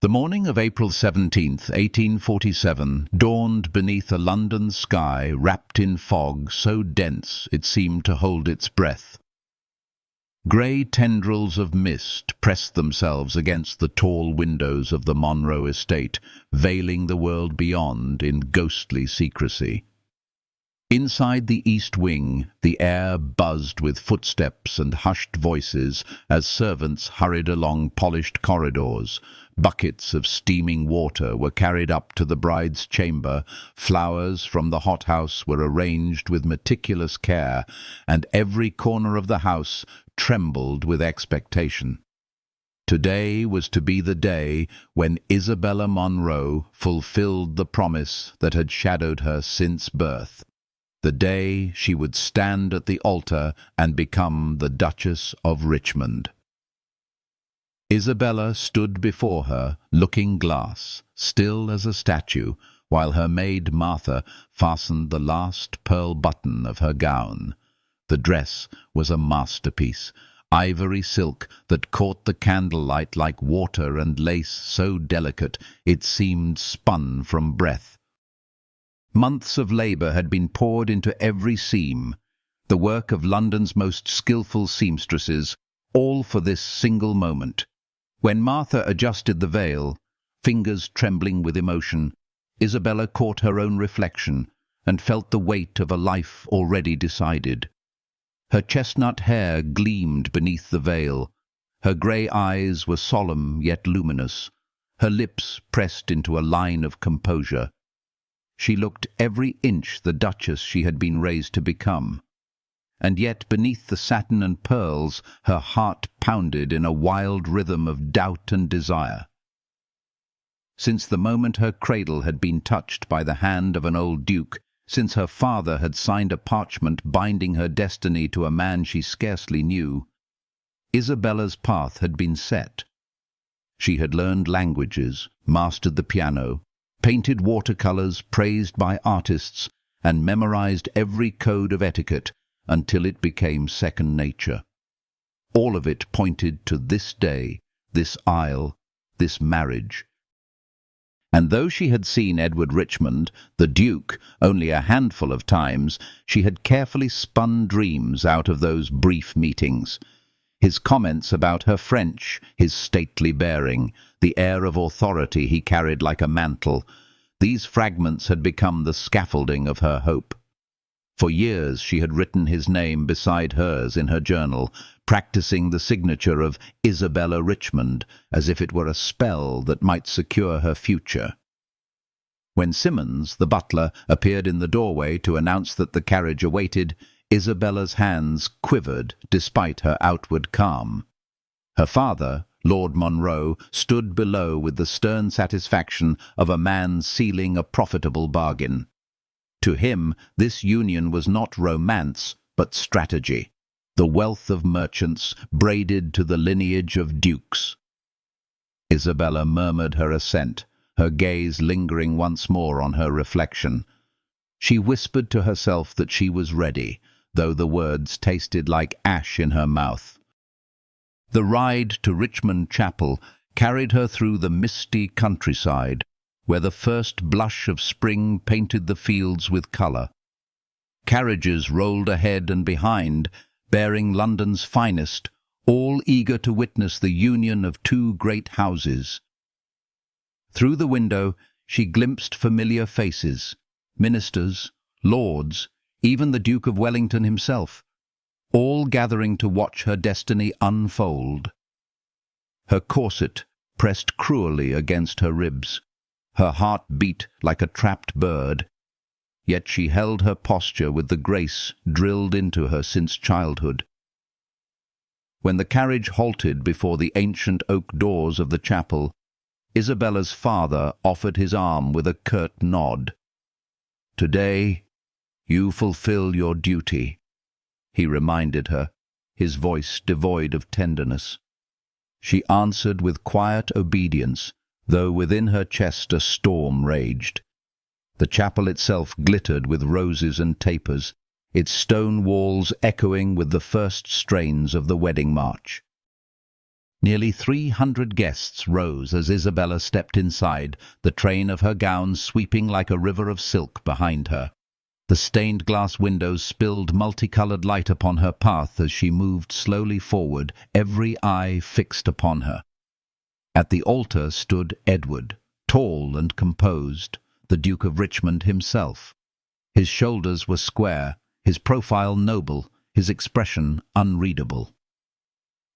The morning of April 17th, 1847, dawned beneath a London sky wrapped in fog so dense it seemed to hold its breath. Grey tendrils of mist pressed themselves against the tall windows of the Monroe estate, veiling the world beyond in ghostly secrecy. Inside the east wing, the air buzzed with footsteps and hushed voices as servants hurried along polished corridors. Buckets of steaming water were carried up to the bride's chamber, flowers from the hothouse were arranged with meticulous care, and every corner of the house trembled with expectation. Today was to be the day when Isabella Monroe fulfilled the promise that had shadowed her since birth. The day she would stand at the altar and become the Duchess of Richmond. Isabella stood before her, looking glass, still as a statue, while her maid Martha fastened the last pearl button of her gown. The dress was a masterpiece, ivory silk that caught the candlelight like water and lace so delicate it seemed spun from breath. Months of labour had been poured into every seam, the work of London's most skilful seamstresses, all for this single moment. When Martha adjusted the veil, fingers trembling with emotion, Isabella caught her own reflection and felt the weight of a life already decided. Her chestnut hair gleamed beneath the veil, her grey eyes were solemn yet luminous, her lips pressed into a line of composure. She looked every inch the Duchess she had been raised to become. And yet beneath the satin and pearls her heart pounded in a wild rhythm of doubt and desire. Since the moment her cradle had been touched by the hand of an old duke, since her father had signed a parchment binding her destiny to a man she scarcely knew, Isabella's path had been set. She had learned languages, mastered the piano, painted watercolours praised by artists, and memorized every code of etiquette until it became second nature. All of it pointed to this day, this isle, this marriage. And though she had seen Edward Richmond, the Duke, only a handful of times, she had carefully spun dreams out of those brief meetings. His comments about her French, his stately bearing, the air of authority he carried like a mantle, these fragments had become the scaffolding of her hope. For years she had written his name beside hers in her journal, practicing the signature of Isabella Richmond, as if it were a spell that might secure her future. When Simmons, the butler, appeared in the doorway to announce that the carriage awaited, Isabella's hands quivered despite her outward calm. Her father, Lord Monroe, stood below with the stern satisfaction of a man sealing a profitable bargain. To him, this union was not romance, but strategy, the wealth of merchants braided to the lineage of dukes. Isabella murmured her assent, her gaze lingering once more on her reflection. She whispered to herself that she was ready, though the words tasted like ash in her mouth. The ride to Richmond Chapel carried her through the misty countryside, where the first blush of spring painted the fields with colour. Carriages rolled ahead and behind, bearing London's finest, all eager to witness the union of two great houses. Through the window she glimpsed familiar faces, ministers, lords, even the Duke of Wellington himself, all gathering to watch her destiny unfold. Her corset pressed cruelly against her ribs. Her heart beat like a trapped bird, yet she held her posture with the grace drilled into her since childhood. When the carriage halted before the ancient oak doors of the chapel, Isabella's father offered his arm with a curt nod. "Today you fulfill your duty," he reminded her, his voice devoid of tenderness. She answered with quiet obedience, though within her chest a storm raged. The chapel itself glittered with roses and tapers, its stone walls echoing with the first strains of the wedding march. Nearly 300 guests rose as Isabella stepped inside, the train of her gown sweeping like a river of silk behind her. The stained glass windows spilled multicolored light upon her path as she moved slowly forward, every eye fixed upon her. At the altar stood Edward, tall and composed, the Duke of Richmond himself. His shoulders were square, his profile noble, his expression unreadable.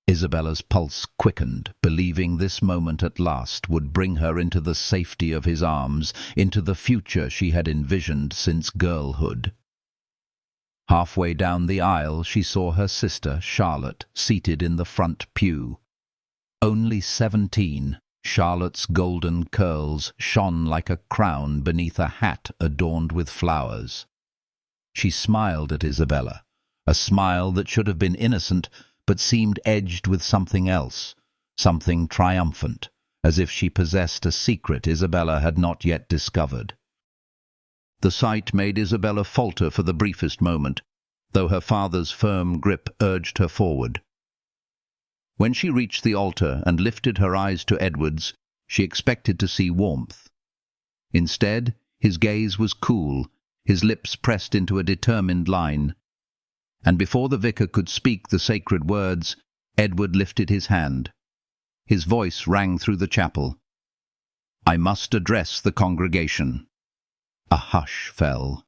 Isabella's pulse quickened, believing this moment at last would bring her into the safety of his arms, into the future she had envisioned since girlhood. Halfway down the aisle she saw her sister, Charlotte, seated in the front pew. Only 17, Charlotte's golden curls shone like a crown beneath a hat adorned with flowers. She smiled at Isabella, a smile that should have been innocent, but seemed edged with something else, something triumphant, as if she possessed a secret Isabella had not yet discovered. The sight made Isabella falter for the briefest moment, though her father's firm grip urged her forward. When she reached the altar and lifted her eyes to Edward's, she expected to see warmth. Instead, his gaze was cool, his lips pressed into a determined line, and before the vicar could speak the sacred words, Edward lifted his hand. His voice rang through the chapel. "I must address the congregation." A hush fell.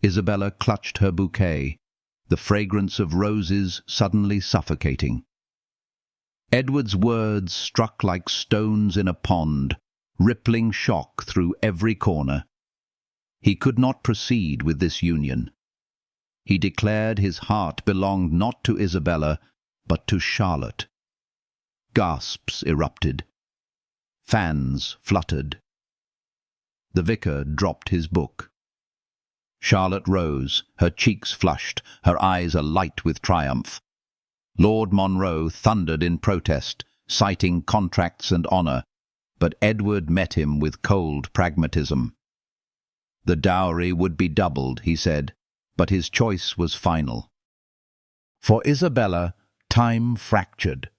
Isabella clutched her bouquet, the fragrance of roses suddenly suffocating. Edward's words struck like stones in a pond, rippling shock through every corner. He could not proceed with this union. He declared his heart belonged not to Isabella, but to Charlotte. Gasps erupted. Fans fluttered. The vicar dropped his book. Charlotte rose, her cheeks flushed, her eyes alight with triumph. Lord Monroe thundered in protest, citing contracts and honour, but Edward met him with cold pragmatism. The dowry would be doubled, he said, but his choice was final. For Isabella, time fractured.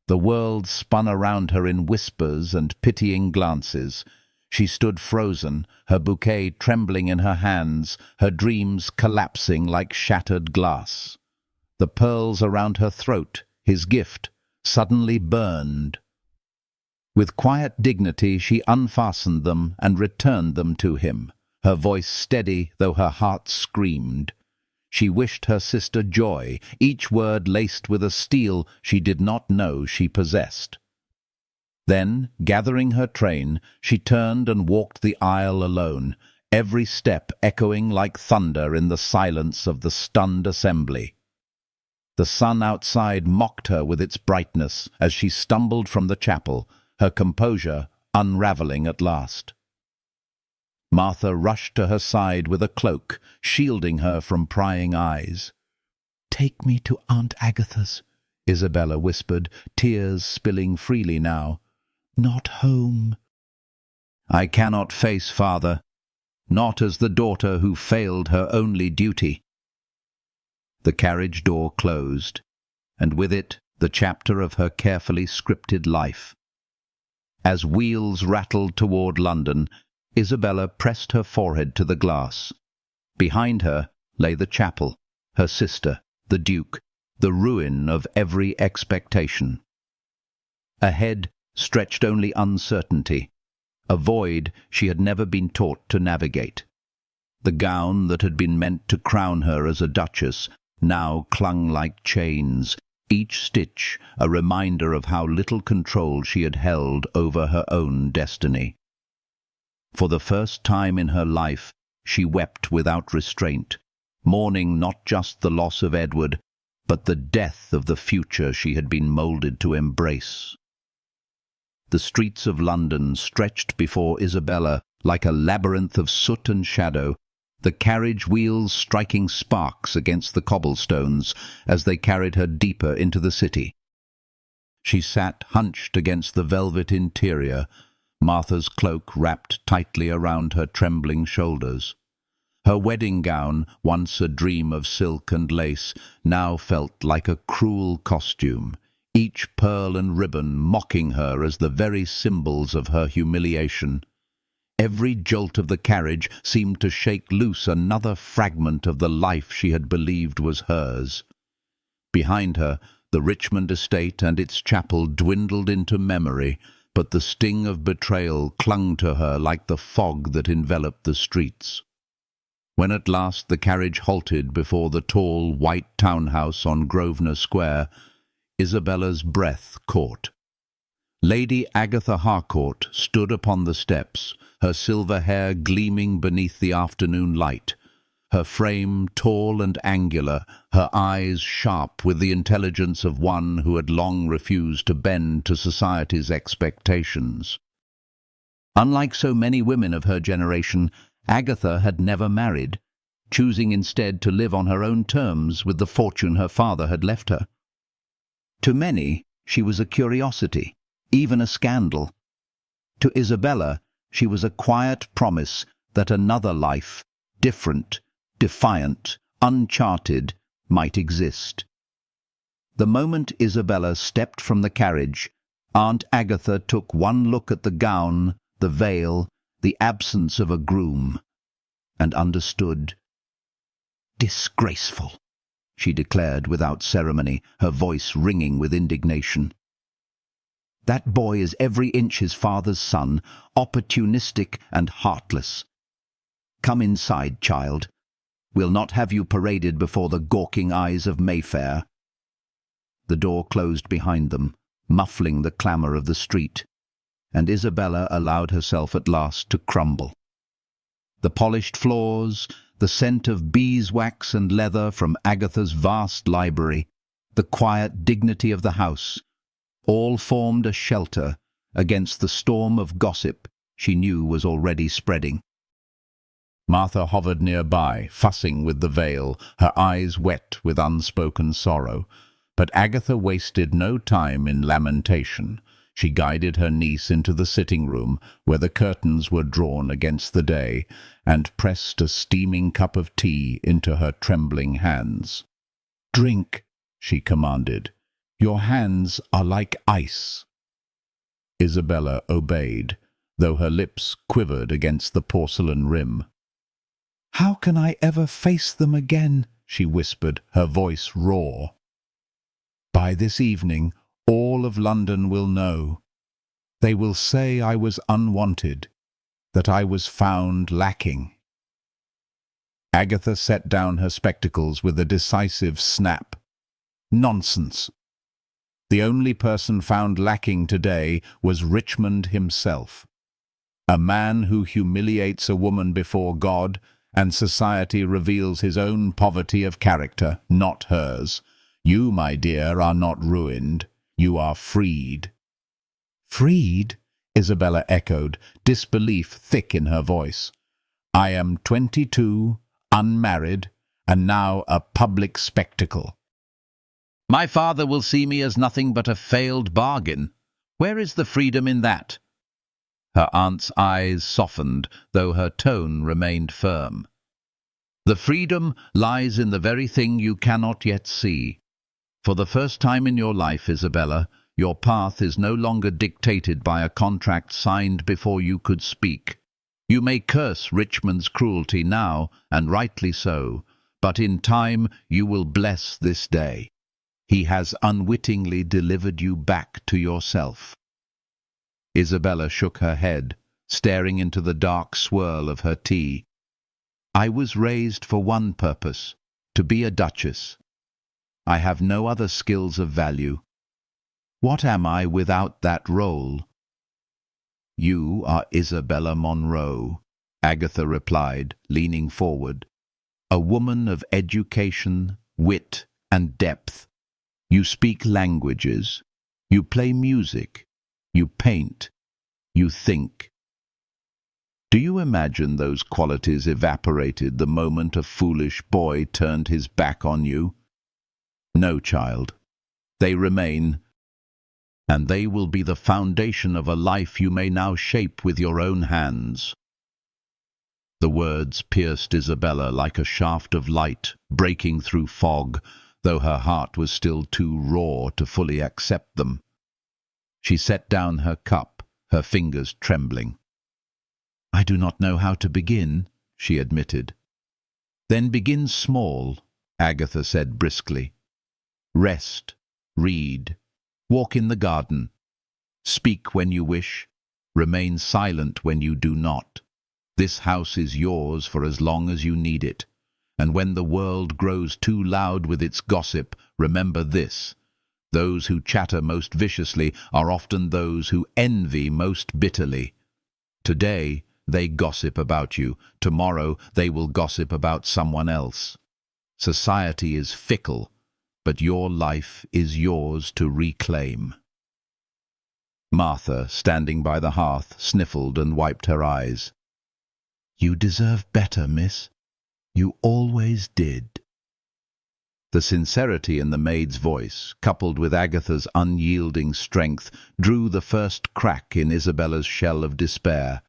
The world spun around her in whispers and pitying glances. She stood frozen, her bouquet trembling in her hands, her dreams collapsing like shattered glass. The pearls around her throat, his gift, suddenly burned. With quiet dignity she unfastened them and returned them to him, her voice steady though her heart screamed. She wished her sister joy, each word laced with a steel she did not know she possessed. Then, gathering her train, she turned and walked the aisle alone, every step echoing like thunder in the silence of the stunned assembly. The sun outside mocked her with its brightness as she stumbled from the chapel, her composure unraveling at last. Martha rushed to her side with a cloak, shielding her from prying eyes. "Take me to Aunt Agatha's," Isabella whispered, tears spilling freely now. "Not home." "I cannot face father, not as the daughter who failed her only duty." The carriage door closed, and with it the chapter of her carefully scripted life. As wheels rattled toward London, Isabella pressed her forehead to the glass. Behind her lay the chapel, her sister, the Duke, the ruin of every expectation. Ahead stretched only uncertainty, a void she had never been taught to navigate. The gown that had been meant to crown her as a duchess now clung like chains, each stitch a reminder of how little control she had held over her own destiny. For the first time in her life, she wept without restraint, mourning not just the loss of Edward, but the death of the future she had been moulded to embrace. The streets of London stretched before Isabella like a labyrinth of soot and shadow, the carriage wheels striking sparks against the cobblestones as they carried her deeper into the city. She sat hunched against the velvet interior, Martha's cloak wrapped tightly around her trembling shoulders. Her wedding gown, once a dream of silk and lace, now felt like a cruel costume, each pearl and ribbon mocking her as the very symbols of her humiliation. Every jolt of the carriage seemed to shake loose another fragment of the life she had believed was hers. Behind her, the Richmond estate and its chapel dwindled into memory, but the sting of betrayal clung to her like the fog that enveloped the streets. When at last the carriage halted before the tall, white townhouse on Grosvenor Square, Isabella's breath caught. Lady Agatha Harcourt stood upon the steps, her silver hair gleaming beneath the afternoon light, her frame tall and angular, her eyes sharp with the intelligence of one who had long refused to bend to society's expectations. Unlike so many women of her generation, Agatha had never married, choosing instead to live on her own terms with the fortune her father had left her. To many, she was a curiosity, even a scandal. To Isabella, she was a quiet promise that another life, different, defiant, uncharted, might exist. The moment Isabella stepped from the carriage, Aunt Agatha took one look at the gown, the veil, the absence of a groom, and understood. "Disgraceful," she declared without ceremony, her voice ringing with indignation. "That boy is every inch his father's son, opportunistic and heartless. Come inside, child. We'll not have you paraded before the gawking eyes of Mayfair." The door closed behind them, muffling the clamour of the street, and Isabella allowed herself at last to crumble. The polished floors, the scent of beeswax and leather from Agatha's vast library, the quiet dignity of the house, all formed a shelter against the storm of gossip she knew was already spreading. Martha hovered nearby, fussing with the veil, her eyes wet with unspoken sorrow. But Agatha wasted no time in lamentation. She guided her niece into the sitting-room, where the curtains were drawn against the day, and pressed a steaming cup of tea into her trembling hands. "Drink," she commanded. "Your hands are like ice." Isabella obeyed, though her lips quivered against the porcelain rim. "How can I ever face them again?" she whispered, her voice raw. "By this evening, all of London will know. They will say I was unwanted, that I was found lacking." Agatha set down her spectacles with a decisive snap. Nonsense! The only person found lacking today was Richmond himself. A man who humiliates a woman before God and society reveals his own poverty of character, not hers. You, my dear, are not ruined. You are freed. "Freed?" Isabella echoed, disbelief thick in her voice. "I am 22, unmarried, and now a public spectacle." "My father will see me as nothing but a failed bargain. Where is the freedom in that?" Her aunt's eyes softened, though her tone remained firm. "The freedom lies in the very thing you cannot yet see. For the first time in your life, Isabella, your path is no longer dictated by a contract signed before you could speak. You may curse Richmond's cruelty now, and rightly so, but in time you will bless this day. He has unwittingly delivered you back to yourself." Isabella shook her head, staring into the dark swirl of her tea. "I was raised for one purpose, to be a duchess. I have no other skills of value. What am I without that role?" "You are Isabella Monroe," Agatha replied, leaning forward. "A woman of education, wit, and depth. You speak languages. You play music. You paint. You think. Do you imagine those qualities evaporated the moment a foolish boy turned his back on you? No, child. They remain, and they will be the foundation of a life you may now shape with your own hands." The words pierced Isabella like a shaft of light breaking through fog, though her heart was still too raw to fully accept them. She set down her cup, her fingers trembling. "I do not know how to begin," she admitted. "Then begin small," Agatha said briskly. "Rest, read, walk in the garden. Speak when you wish, remain silent when you do not. This house is yours for as long as you need it, and when the world grows too loud with its gossip, remember this: those who chatter most viciously are often those who envy most bitterly. Today they gossip about you, tomorrow they will gossip about someone else. Society is fickle, but your life is yours to reclaim." Martha, standing by the hearth, sniffled and wiped her eyes. "You deserve better, miss. You always did." The sincerity in the maid's voice, coupled with Agatha's unyielding strength, drew the first crack in Isabella's shell of despair.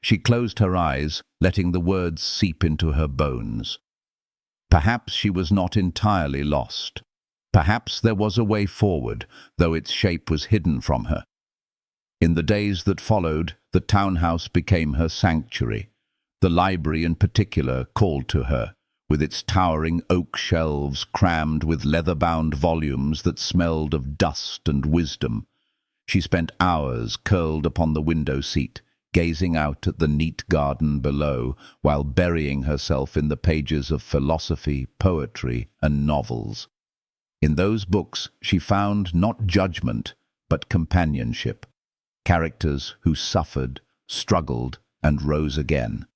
She closed her eyes, letting the words seep into her bones. Perhaps she was not entirely lost. Perhaps there was a way forward, though its shape was hidden from her. In the days that followed, the townhouse became her sanctuary. The library in particular called to her, with its towering oak shelves crammed with leather-bound volumes that smelled of dust and wisdom. She spent hours curled upon the window seat, gazing out at the neat garden below, while burying herself in the pages of philosophy, poetry, and novels. In those books she found not judgment, but companionship, characters who suffered, struggled, and rose again.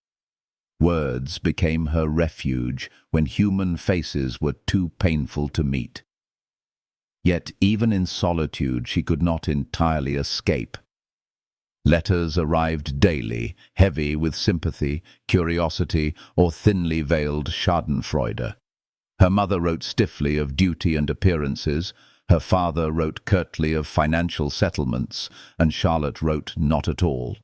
Words became her refuge when human faces were too painful to meet. Yet even in solitude she could not entirely escape. Letters arrived daily, heavy with sympathy, curiosity, or thinly veiled schadenfreude. Her mother wrote stiffly of duty and appearances, her father wrote curtly of financial settlements, and Charlotte wrote not at all.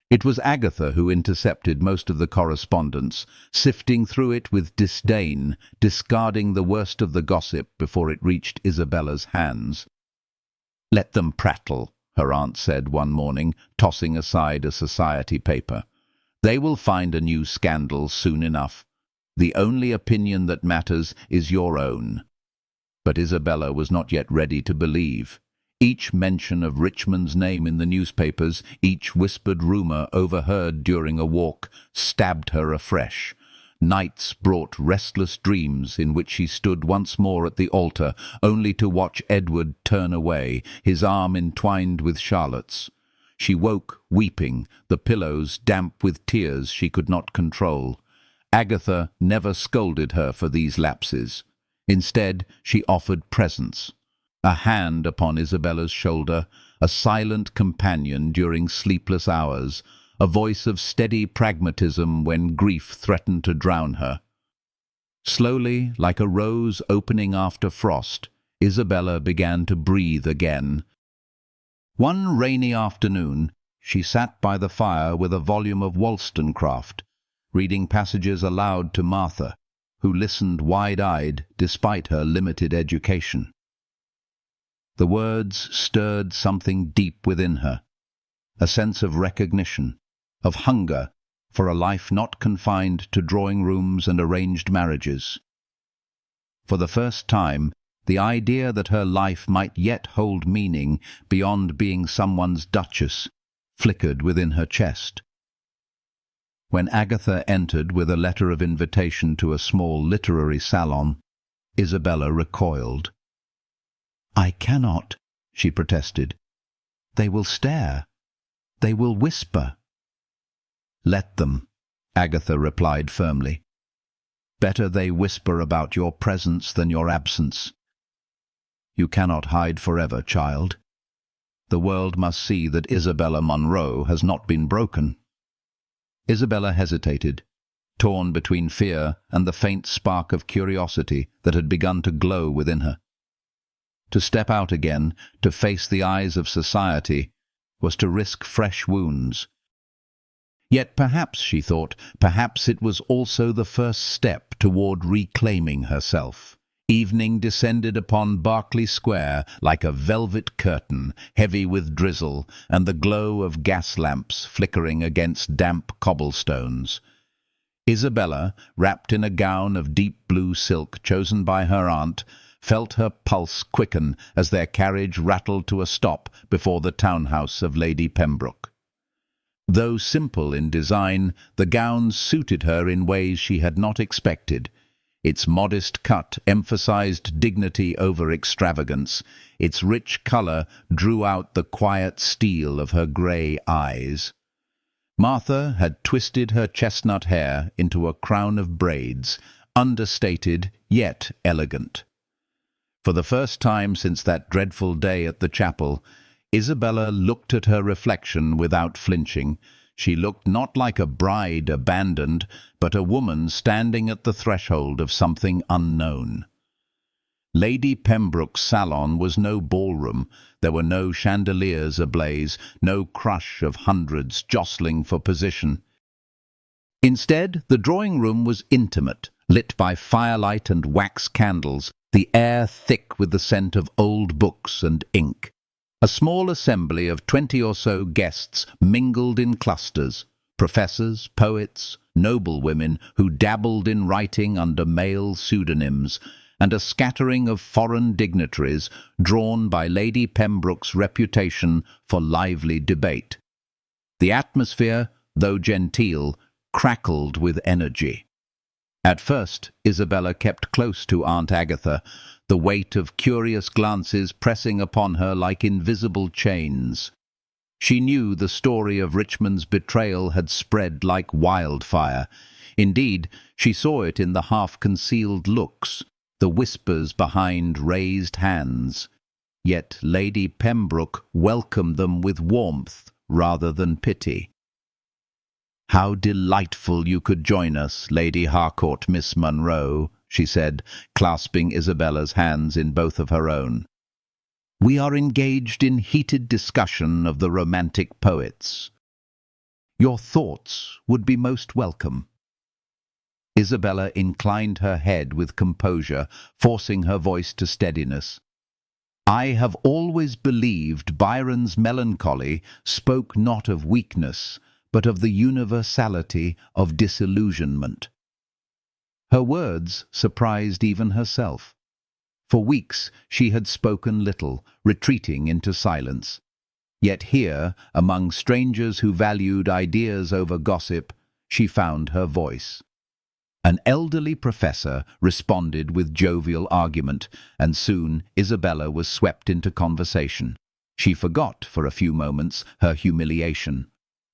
It was Agatha who intercepted most of the correspondence, sifting through it with disdain, discarding the worst of the gossip before it reached Isabella's hands. "Let them prattle," her aunt said one morning, tossing aside a society paper. "They will find a new scandal soon enough. The only opinion that matters is your own." But Isabella was not yet ready to believe. Each mention of Richmond's name in the newspapers, each whispered rumour overheard during a walk, stabbed her afresh. Nights brought restless dreams in which she stood once more at the altar, only to watch Edward turn away, his arm entwined with Charlotte's. She woke weeping, the pillows damp with tears she could not control. Agatha never scolded her for these lapses. Instead, she offered presence. A hand upon Isabella's shoulder, a silent companion during sleepless hours, a voice of steady pragmatism when grief threatened to drown her. Slowly, like a rose opening after frost, Isabella began to breathe again. One rainy afternoon, she sat by the fire with a volume of Wollstonecraft, reading passages aloud to Martha, who listened wide-eyed despite her limited education. The words stirred something deep within her, a sense of recognition, of hunger for a life not confined to drawing rooms and arranged marriages. For the first time, the idea that her life might yet hold meaning beyond being someone's duchess flickered within her chest. When Agatha entered with a letter of invitation to a small literary salon, Isabella recoiled. "I cannot," she protested. "They will stare. They will whisper." "Let them," Agatha replied firmly. "Better they whisper about your presence than your absence. You cannot hide forever, child. The world must see that Isabella Munro has not been broken." Isabella hesitated, torn between fear and the faint spark of curiosity that had begun to glow within her. To step out again, to face the eyes of society, was to risk fresh wounds. Yet perhaps, she thought, perhaps it was also the first step toward reclaiming herself. Evening descended upon Berkeley Square like a velvet curtain, heavy with drizzle, and the glow of gas lamps flickering against damp cobblestones. Isabella, wrapped in a gown of deep blue silk chosen by her aunt, felt her pulse quicken as their carriage rattled to a stop before the townhouse of Lady Pembroke. Though simple in design, the gown suited her in ways she had not expected. Its modest cut emphasized dignity over extravagance. Its rich color drew out the quiet steel of her grey eyes. Martha had twisted her chestnut hair into a crown of braids, understated yet elegant. For the first time since that dreadful day at the chapel, Isabella looked at her reflection without flinching. She looked not like a bride abandoned, but a woman standing at the threshold of something unknown. Lady Pembroke's salon was no ballroom. There were no chandeliers ablaze, no crush of hundreds jostling for position. Instead, the drawing-room was intimate, lit by firelight and wax candles, the air thick with the scent of old books and ink. A small assembly of 20 or so guests mingled in clusters, professors, poets, noblewomen who dabbled in writing under male pseudonyms, and a scattering of foreign dignitaries drawn by Lady Pembroke's reputation for lively debate. The atmosphere, though genteel, crackled with energy. At first, Isabella kept close to Aunt Agatha, the weight of curious glances pressing upon her like invisible chains. She knew the story of Richmond's betrayal had spread like wildfire. Indeed, she saw it in the half-concealed looks, the whispers behind raised hands. Yet Lady Pembroke welcomed them with warmth rather than pity. "How delightful you could join us, Lady Harcourt, Miss Munro," she said, clasping Isabella's hands in both of her own. "We are engaged in heated discussion of the romantic poets. Your thoughts would be most welcome." Isabella inclined her head with composure, forcing her voice to steadiness. "I have always believed Byron's melancholy spoke not of weakness, but of the universality of disillusionment." Her words surprised even herself. For weeks she had spoken little, retreating into silence. Yet here, among strangers who valued ideas over gossip, she found her voice. An elderly professor responded with jovial argument, and soon Isabella was swept into conversation. She forgot for a few moments her humiliation.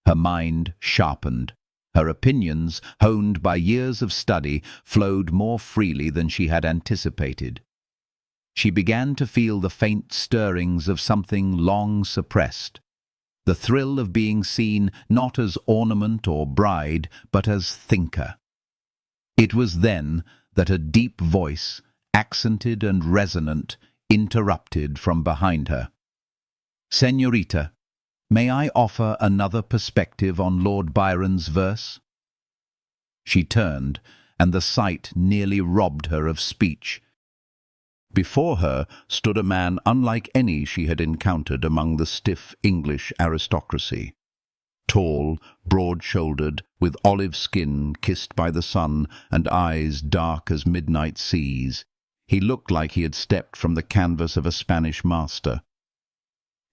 Her mind sharpened. Her opinions, honed by years of study, flowed more freely than she had anticipated. She began to feel the faint stirrings of something long suppressed, the thrill of being seen not as ornament or bride, but as thinker. It was then that a deep voice, accented and resonant, interrupted from behind her. "Señorita, may I offer another perspective on Lord Byron's verse?" She turned, and the sight nearly robbed her of speech. Before her stood a man unlike any she had encountered among the stiff English aristocracy. Tall, broad-shouldered, with olive skin kissed by the sun and eyes dark as midnight seas, he looked like he had stepped from the canvas of a Spanish master.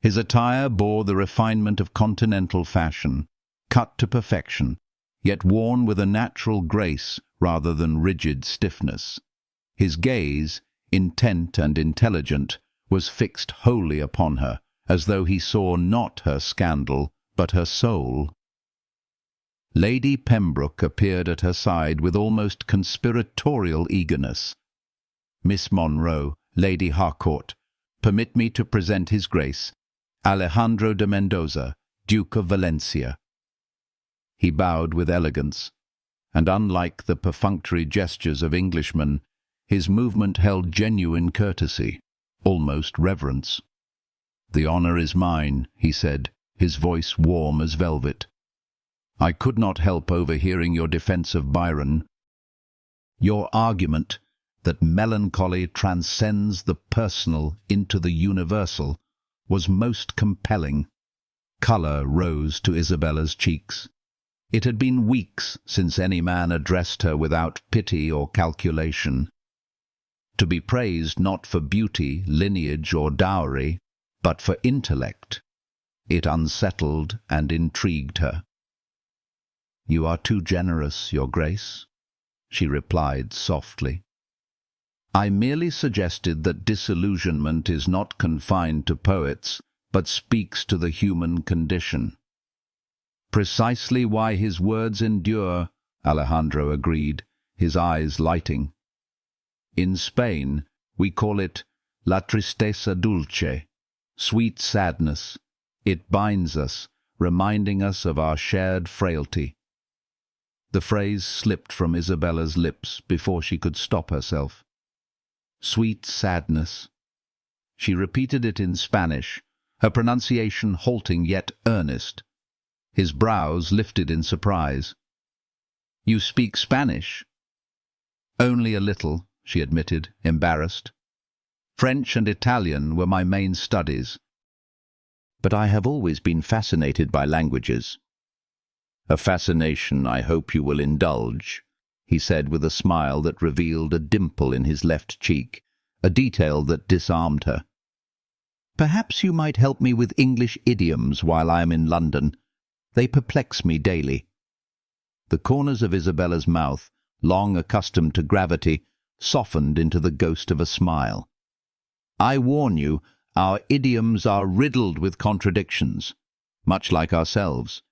His attire bore the refinement of continental fashion, cut to perfection, yet worn with a natural grace rather than rigid stiffness. His gaze, intent and intelligent, was fixed wholly upon her, as though he saw not her scandal, but her soul. Lady Pembroke appeared at her side with almost conspiratorial eagerness. "Miss Monro, Lady Harcourt, permit me to present His Grace, Alejandro de Mendoza, Duke of Valencia." He bowed with elegance, and unlike the perfunctory gestures of Englishmen, his movement held genuine courtesy, almost reverence. "The honor is mine," he said, his voice warm as velvet. I could not help overhearing your defense of Byron. Your argument that melancholy transcends the personal into the universal was most compelling. Colour rose to Isabella's cheeks. It had been weeks since any man addressed her without pity or calculation. To be praised not for beauty, lineage, or dowry, but for intellect, it unsettled and intrigued her. "You are too generous, Your Grace," she replied softly. "I merely suggested that disillusionment is not confined to poets, but speaks to the human condition." "Precisely why his words endure," Alejandro agreed, his eyes lighting. "In Spain, we call it la tristeza dulce, sweet sadness. It binds us, reminding us of our shared frailty." The phrase slipped from Isabella's lips before she could stop herself. Sweet sadness. She repeated it in Spanish, her pronunciation halting yet earnest. His brows lifted in surprise. "You speak Spanish?" "Only a little," she admitted, embarrassed. "French and Italian were my main studies. But I have always been fascinated by languages." "A fascination I hope you will indulge," he said with a smile that revealed a dimple in his left cheek, a detail that disarmed her. "Perhaps you might help me with English idioms while I am in London. They perplex me daily." The corners of Isabella's mouth, long accustomed to gravity, softened into the ghost of a smile. "I warn you, our idioms are riddled with contradictions, much like ourselves."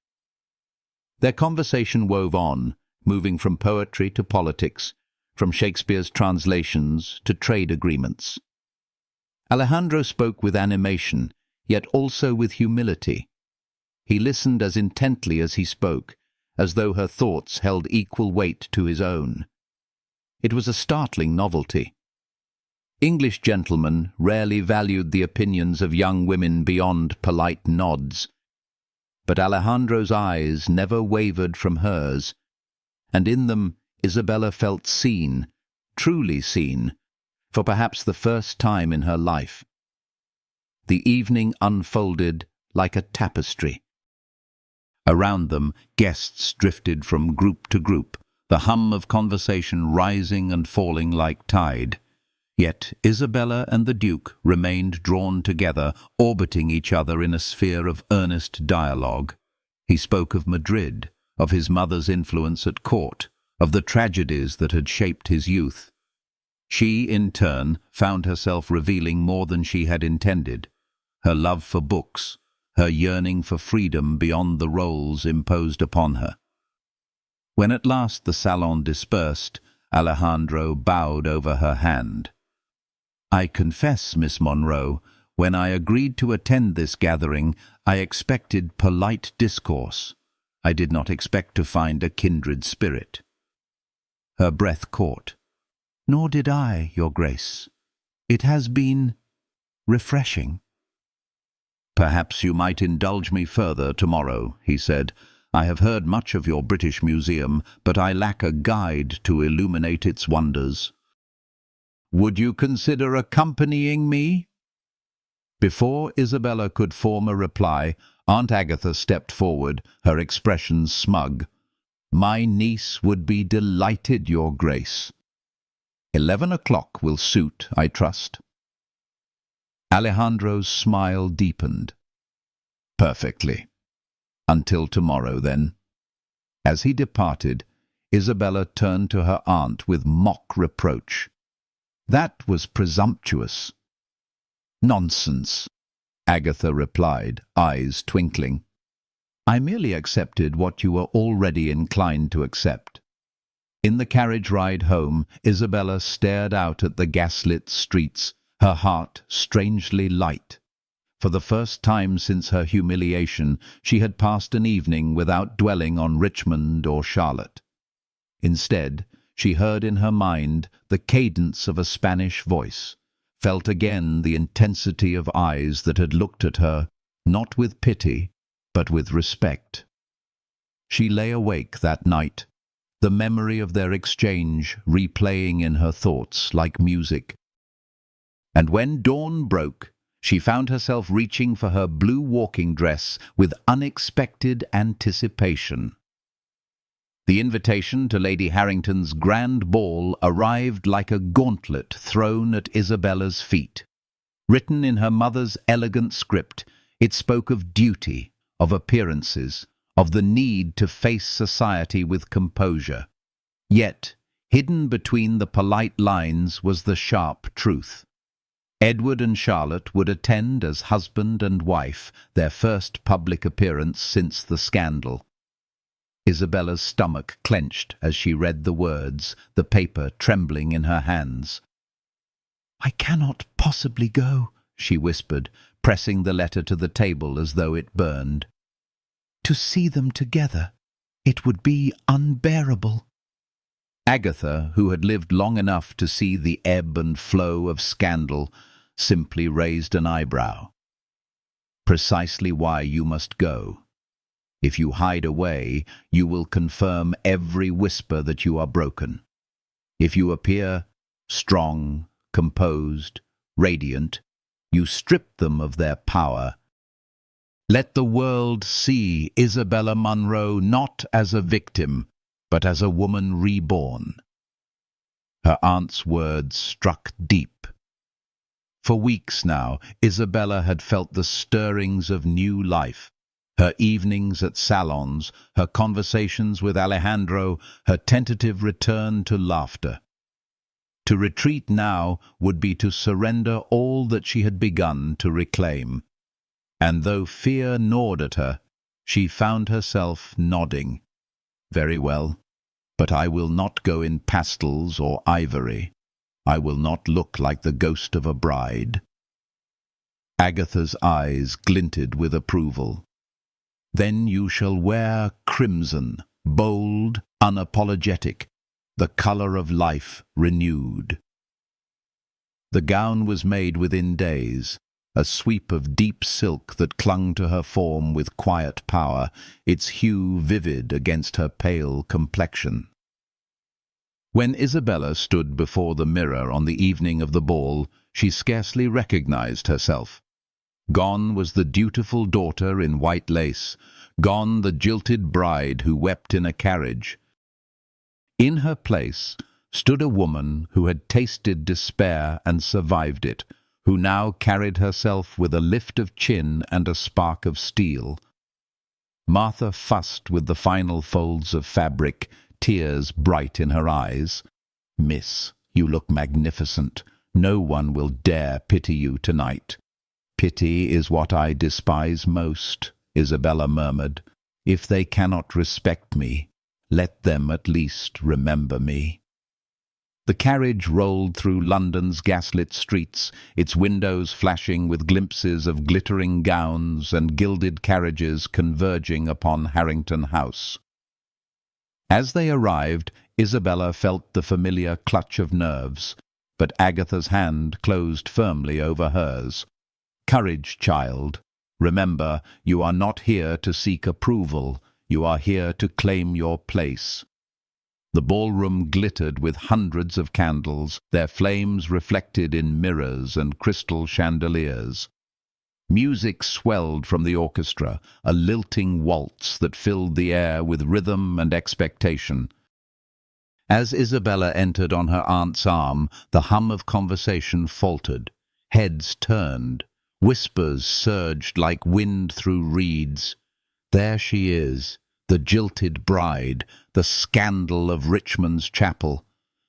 Their conversation wove on, moving from poetry to politics, from Shakespeare's translations to trade agreements. Alejandro spoke with animation, yet also with humility. He listened as intently as he spoke, as though her thoughts held equal weight to his own. It was a startling novelty. English gentlemen rarely valued the opinions of young women beyond polite nods, but Alejandro's eyes never wavered from hers, and in them Isabella felt seen, truly seen, for perhaps the first time in her life. The evening unfolded like a tapestry. Around them, guests drifted from group to group, the hum of conversation rising and falling like tide. Yet Isabella and the Duke remained drawn together, orbiting each other in a sphere of earnest dialogue. He spoke of Madrid, of his mother's influence at court, of the tragedies that had shaped his youth. She, in turn, found herself revealing more than she had intended: her love for books, her yearning for freedom beyond the roles imposed upon her. When at last the salon dispersed, Alejandro bowed over her hand. "I confess, Miss Monroe, when I agreed to attend this gathering, I expected polite discourse. I did not expect to find a kindred spirit." Her breath caught. "Nor did I, Your Grace. It has been refreshing." "Perhaps you might indulge me further tomorrow," he said. "I have heard much of your British Museum, but I lack a guide to illuminate its wonders. Would you consider accompanying me?" Before Isabella could form a reply, Aunt Agatha stepped forward, her expression smug. "My niece would be delighted, Your Grace. 11 o'clock will suit, I trust." Alejandro's smile deepened. "Perfectly. Until tomorrow, then." As he departed, Isabella turned to her aunt with mock reproach. "That was presumptuous." "Nonsense," Agatha replied, eyes twinkling. "I merely accepted what you were already inclined to accept." In the carriage ride home, Isabella stared out at the gaslit streets, her heart strangely light. For the first time since her humiliation, she had passed an evening without dwelling on Richmond or Charlotte. Instead, she heard in her mind the cadence of a Spanish voice, felt again the intensity of eyes that had looked at her, not with pity, but with respect. She lay awake that night, the memory of their exchange replaying in her thoughts like music. And when dawn broke, she found herself reaching for her blue walking dress with unexpected anticipation. The invitation to Lady Harrington's grand ball arrived like a gauntlet thrown at Isabella's feet. Written in her mother's elegant script, it spoke of duty, of appearances, of the need to face society with composure. Yet, hidden between the polite lines was the sharp truth. Edward and Charlotte would attend as husband and wife, their first public appearance since the scandal. Isabella's stomach clenched as she read the words, the paper trembling in her hands. "I cannot possibly go," she whispered, pressing the letter to the table as though it burned. "To see them together, it would be unbearable." Agatha, who had lived long enough to see the ebb and flow of scandal, simply raised an eyebrow. "Precisely why you must go. If you hide away, you will confirm every whisper that you are broken. If you appear strong, composed, radiant, you strip them of their power. Let the world see Isabella Munro not as a victim, but as a woman reborn." Her aunt's words struck deep. For weeks now, Isabella had felt the stirrings of new life. Her evenings at salons, her conversations with Alejandro, her tentative return to laughter. To retreat now would be to surrender all that she had begun to reclaim. And though fear gnawed at her, she found herself nodding. "Very well, but I will not go in pastels or ivory. I will not look like the ghost of a bride." Agatha's eyes glinted with approval. "Then you shall wear crimson, bold, unapologetic, the colour of life renewed." The gown was made within days, a sweep of deep silk that clung to her form with quiet power, its hue vivid against her pale complexion. When Isabella stood before the mirror on the evening of the ball, she scarcely recognized herself. Gone was the dutiful daughter in white lace, gone the jilted bride who wept in a carriage. In her place stood a woman who had tasted despair and survived it, who now carried herself with a lift of chin and a spark of steel. Martha fussed with the final folds of fabric, tears bright in her eyes. "Miss, you look magnificent. No one will dare pity you tonight." "Pity is what I despise most," Isabella murmured. "If they cannot respect me, let them at least remember me." The carriage rolled through London's gaslit streets, its windows flashing with glimpses of glittering gowns and gilded carriages converging upon Harrington House. As they arrived, Isabella felt the familiar clutch of nerves, but Agatha's hand closed firmly over hers. "Courage, child. Remember, you are not here to seek approval. You are here to claim your place." The ballroom glittered with hundreds of candles, their flames reflected in mirrors and crystal chandeliers. Music swelled from the orchestra, a lilting waltz that filled the air with rhythm and expectation. As Isabella entered on her aunt's arm, the hum of conversation faltered. Heads turned. Whispers surged like wind through reeds. There she is, the jilted bride, the scandal of Richmond's chapel.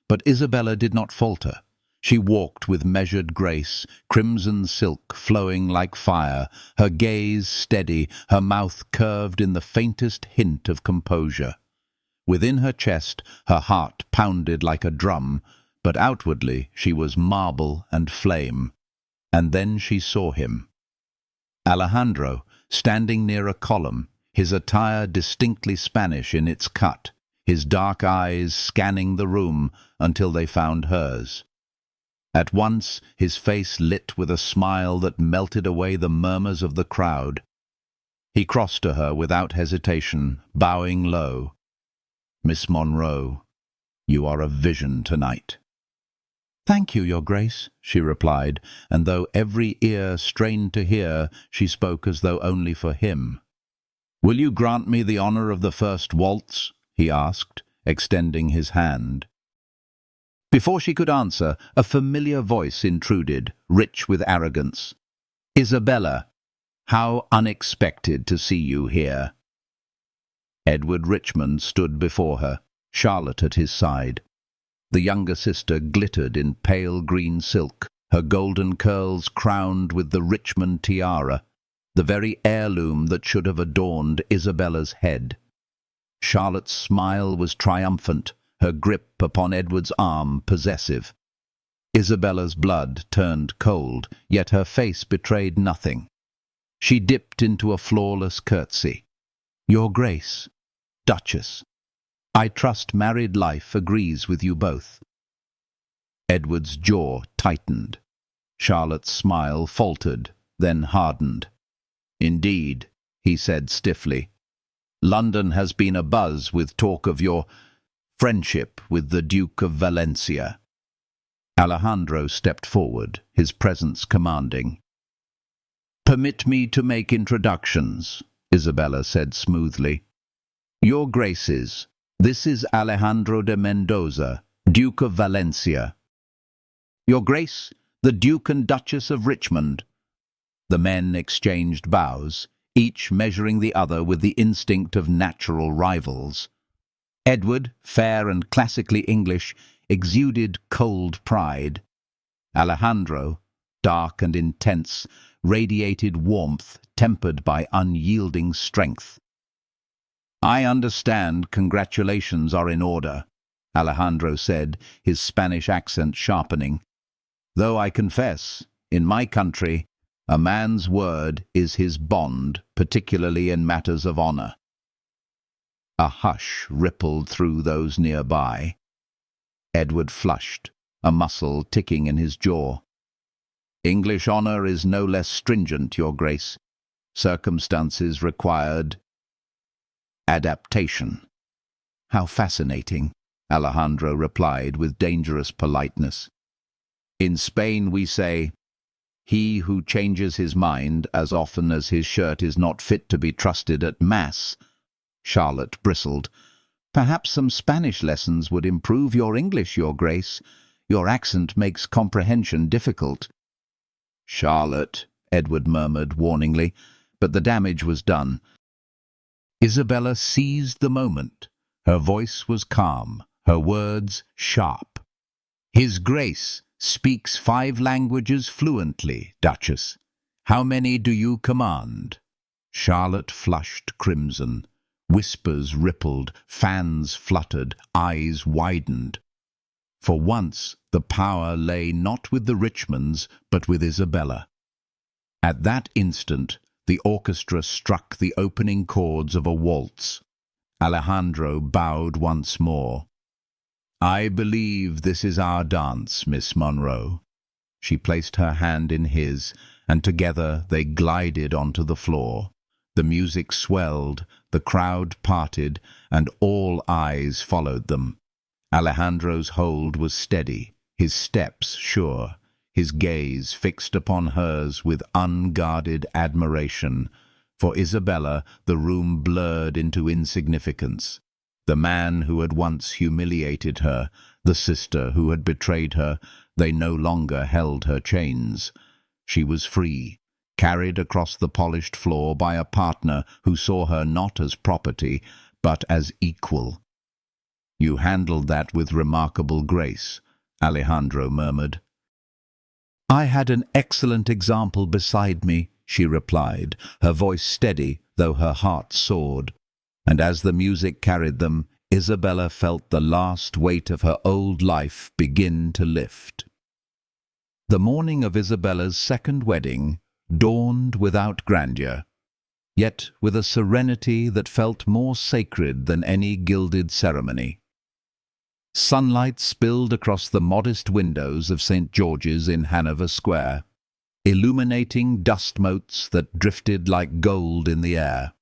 But Isabella did not falter. She walked with measured grace, crimson silk flowing like fire, her gaze steady, her mouth curved in the faintest hint of composure. Within her chest, her heart pounded like a drum, but outwardly she was marble and flame. And then she saw him. Alejandro, standing near a column, his attire distinctly Spanish in its cut, his dark eyes scanning the room until they found hers. At once his face lit with a smile that melted away the murmurs of the crowd. He crossed to her without hesitation, bowing low. "Miss Monroe, you are a vision tonight." "Thank you, Your Grace," she replied, and though every ear strained to hear, she spoke as though only for him. "Will you grant me the honor of the first waltz?" he asked, extending his hand. Before she could answer, a familiar voice intruded, rich with arrogance. "Isabella, how unexpected to see you here." Edward Richmond stood before her, Charlotte at his side. The younger sister glittered in pale green silk, her golden curls crowned with the Richmond tiara, the very heirloom that should have adorned Isabella's head. Charlotte's smile was triumphant, her grip upon Edward's arm possessive. Isabella's blood turned cold, yet her face betrayed nothing. She dipped into a flawless curtsy. "Your Grace, Duchess, I trust married life agrees with you both." Edward's jaw tightened. Charlotte's smile faltered, then hardened. "Indeed," he said stiffly. "London has been abuzz with talk of your friendship with the Duke of Valencia." Alejandro stepped forward, his presence commanding. "Permit me to make introductions," Isabella said smoothly. "Your Graces, this is Alejandro de Mendoza, Duke of Valencia." "Your Grace, the Duke and Duchess of Richmond." The men exchanged bows, each measuring the other with the instinct of natural rivals. Edward, fair and classically English, exuded cold pride. Alejandro, dark and intense, radiated warmth tempered by unyielding strength. "I understand congratulations are in order," Alejandro said, his Spanish accent sharpening. "Though I confess, in my country, a man's word is his bond, particularly in matters of honor." A hush rippled through those nearby. Edward flushed, a muscle ticking in his jaw. "English honor is no less stringent, Your Grace. Circumstances required adaptation." "How fascinating," Alejandro replied with dangerous politeness. "In Spain we say, 'He who changes his mind as often as his shirt is not fit to be trusted at Mass.'" Charlotte bristled. "Perhaps some Spanish lessons would improve your English, Your Grace. Your accent makes comprehension difficult." "Charlotte," Edward murmured warningly, but the damage was done. Isabella seized the moment. Her voice was calm, her words sharp. "His Grace speaks 5 languages fluently, Duchess. How many do you command?" Charlotte flushed crimson. Whispers rippled, fans fluttered, eyes widened. For once, the power lay not with the Richmonds, but with Isabella. At that instant, the orchestra struck the opening chords of a waltz. Alejandro bowed once more. "I believe this is our dance, Miss Monroe." She placed her hand in his, and together they glided onto the floor. The music swelled, the crowd parted, and all eyes followed them. Alejandro's hold was steady, his steps sure, his gaze fixed upon hers with unguarded admiration. For Isabella, the room blurred into insignificance. The man who had once humiliated her, the sister who had betrayed her, they no longer held her chains. She was free, carried across the polished floor by a partner who saw her not as property, but as equal. "You handled that with remarkable grace," Alejandro murmured. "I had an excellent example beside me," she replied, her voice steady, though her heart soared. And as the music carried them, Isabella felt the last weight of her old life begin to lift. The morning of Isabella's second wedding dawned without grandeur, yet with a serenity that felt more sacred than any gilded ceremony. Sunlight spilled across the modest windows of St. George's in Hanover Square. illuminating dust motes that drifted like gold in the air.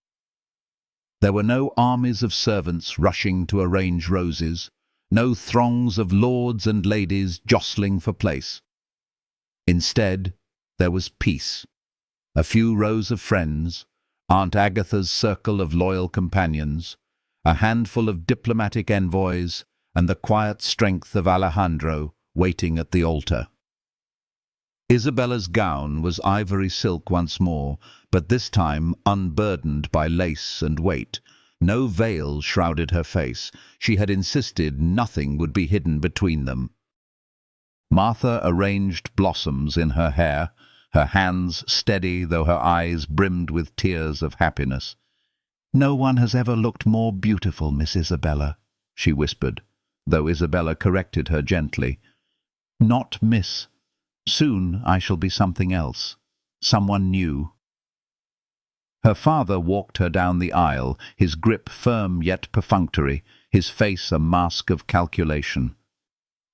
There were no armies of servants rushing to arrange roses, no throngs of lords and ladies jostling for place. Instead, there was peace. A few rows of friends, Aunt Agatha's circle of loyal companions, a handful of diplomatic envoys, and the quiet strength of Alejandro waiting at the altar. Isabella's gown was ivory silk once more, but this time unburdened by lace and weight. No veil shrouded her face. She had insisted nothing would be hidden between them. Martha arranged blossoms in her hair, her hands steady though her eyes brimmed with tears of happiness. "No one has ever looked more beautiful, Miss Isabella," she whispered, though Isabella corrected her gently. "Not Miss. Soon I shall be something else, someone new." Her father walked her down the aisle, his grip firm yet perfunctory, his face a mask of calculation.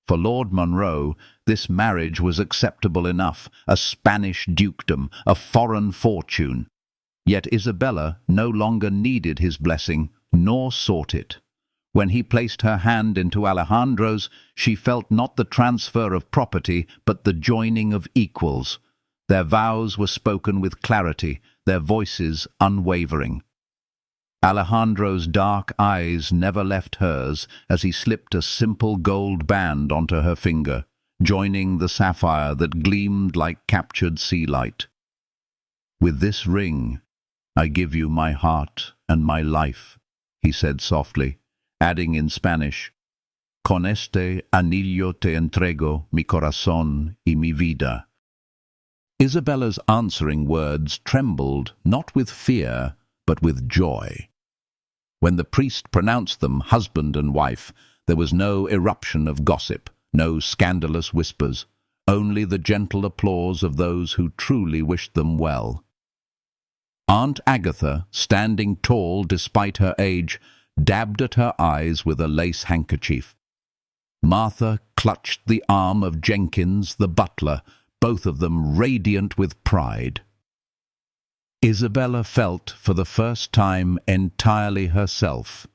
For Lord Monroe, this marriage was acceptable enough, a Spanish dukedom, a foreign fortune. Yet Isabella no longer needed his blessing, nor sought it. When he placed her hand into Alejandro's, she felt not the transfer of property, but the joining of equals. Their vows were spoken with clarity, their voices unwavering. Alejandro's dark eyes never left hers as he slipped a simple gold band onto her finger, joining the sapphire that gleamed like captured sea light. "With this ring, I give you my heart and my life," he said softly, adding in Spanish, "Con este anillo te entrego mi corazón y mi vida." Isabella's answering words trembled not with fear, but with joy. When the priest pronounced them husband and wife, there was no eruption of gossip, no scandalous whispers, only the gentle applause of those who truly wished them well. Aunt Agatha, standing tall despite her age, dabbed at her eyes with a lace handkerchief. Martha clutched the arm of Jenkins, the butler, both of them radiant with pride. Isabella felt for the first time entirely herself,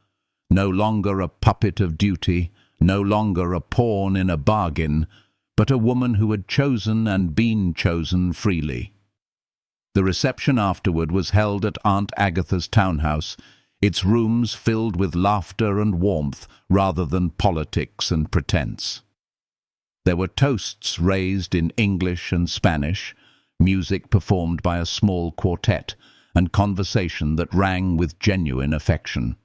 no longer a puppet of duty, no longer a pawn in a bargain, but a woman who had chosen and been chosen freely. The reception afterward was held at Aunt Agatha's townhouse, its rooms filled with laughter and warmth rather than politics and pretense. There were toasts raised in English and Spanish, music performed by a small quartet, and conversation that rang with genuine affection.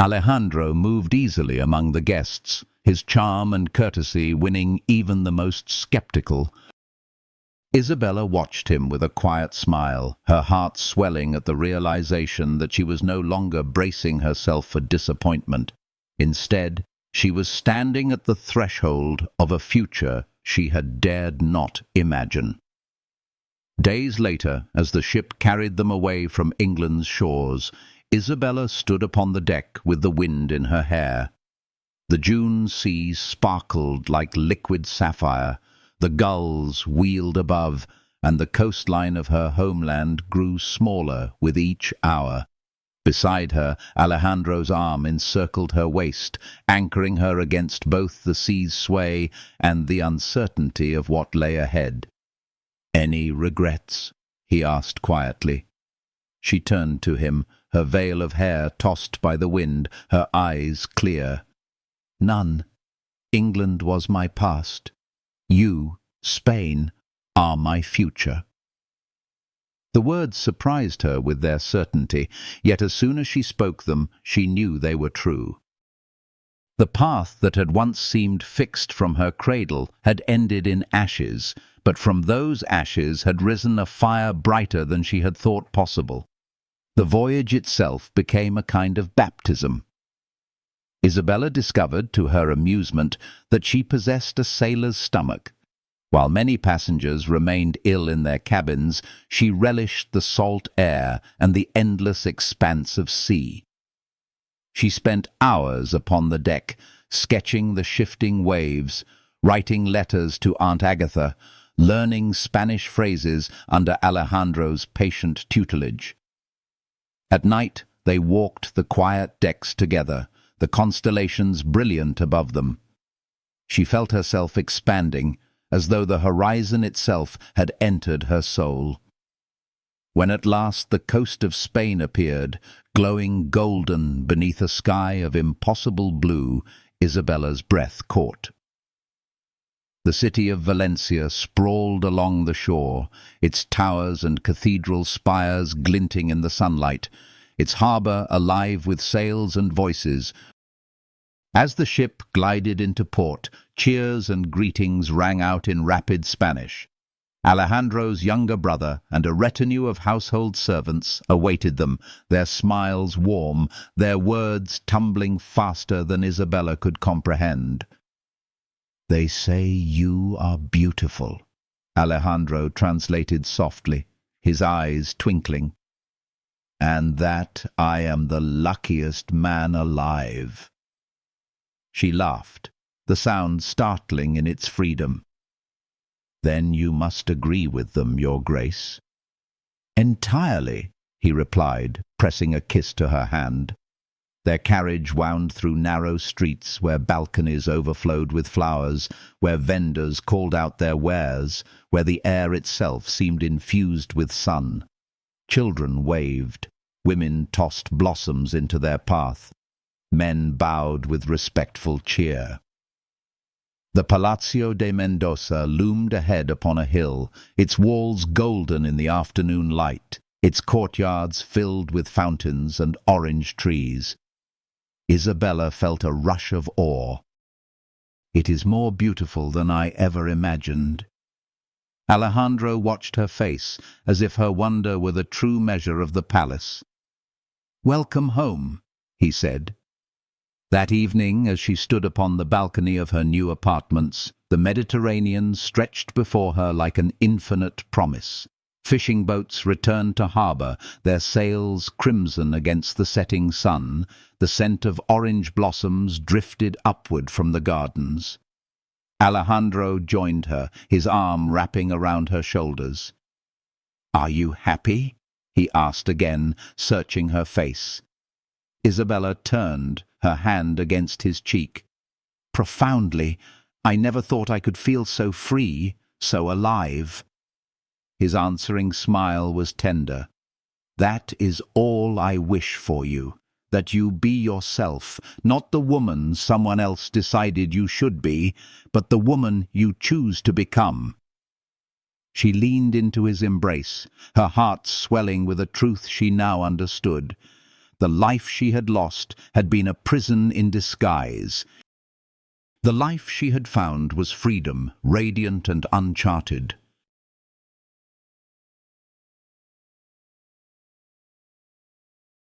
Alejandro moved easily among the guests, his charm and courtesy winning even the most skeptical. Isabella watched him with a quiet smile, her heart swelling at the realization that she was no longer bracing herself for disappointment. Instead, she was standing at the threshold of a future she had dared not imagine. Days later, as the ship carried them away from England's shores, Isabella stood upon the deck with the wind in her hair. The June sea sparkled like liquid sapphire, the gulls wheeled above, and the coastline of her homeland grew smaller with each hour. Beside her, Alejandro's arm encircled her waist, anchoring her against both the sea's sway and the uncertainty of what lay ahead. "Any regrets?" he asked quietly. She turned to him, her veil of hair tossed by the wind, her eyes clear. "None. England was my past. You, Spain, are my future." The words surprised her with their certainty, yet as soon as she spoke them, she knew they were true. The path that had once seemed fixed from her cradle had ended in ashes, but from those ashes had risen a fire brighter than she had thought possible. The voyage itself became a kind of baptism. Isabella discovered, to her amusement, that she possessed a sailor's stomach. While many passengers remained ill in their cabins, she relished the salt air and the endless expanse of sea. She spent hours upon the deck, sketching the shifting waves, writing letters to Aunt Agatha, learning Spanish phrases under Alejandro's patient tutelage. At night, they walked the quiet decks together, the constellations brilliant above them. She felt herself expanding, as though the horizon itself had entered her soul. When at last the coast of Spain appeared, glowing golden beneath a sky of impossible blue, Isabella's breath caught. The city of Valencia sprawled along the shore, its towers and cathedral spires glinting in the sunlight, its harbour alive with sails and voices. As the ship glided into port, cheers and greetings rang out in rapid Spanish. Alejandro's younger brother and a retinue of household servants awaited them, their smiles warm, their words tumbling faster than Isabella could comprehend. "They say you are beautiful," Alejandro translated softly, his eyes twinkling. "And that I am the luckiest man alive." She laughed, the sound startling in its freedom. "Then you must agree with them, Your Grace." "Entirely," he replied, pressing a kiss to her hand. Their carriage wound through narrow streets where balconies overflowed with flowers, where vendors called out their wares, where the air itself seemed infused with sun. Children waved, women tossed blossoms into their path, men bowed with respectful cheer. The Palacio de Mendoza loomed ahead upon a hill, its walls golden in the afternoon light, its courtyards filled with fountains and orange trees. Isabella felt a rush of awe. "It is more beautiful than I ever imagined." Alejandro watched her face, as if her wonder were the true measure of the palace. "Welcome home," he said. That evening, as she stood upon the balcony of her new apartments, the Mediterranean stretched before her like an infinite promise. Fishing boats returned to harbour, their sails crimson against the setting sun. The scent of orange blossoms drifted upward from the gardens. Alejandro joined her, his arm wrapping around her shoulders. "Are you happy?" he asked again, searching her face. Isabella turned, her hand against his cheek. "Profoundly. I never thought I could feel so free, so alive." His answering smile was tender. "That is all I wish for you, that you be yourself, not the woman someone else decided you should be, but the woman you choose to become." She leaned into his embrace, her heart swelling with a truth she now understood. The life she had lost had been a prison in disguise. The life she had found was freedom, radiant and uncharted.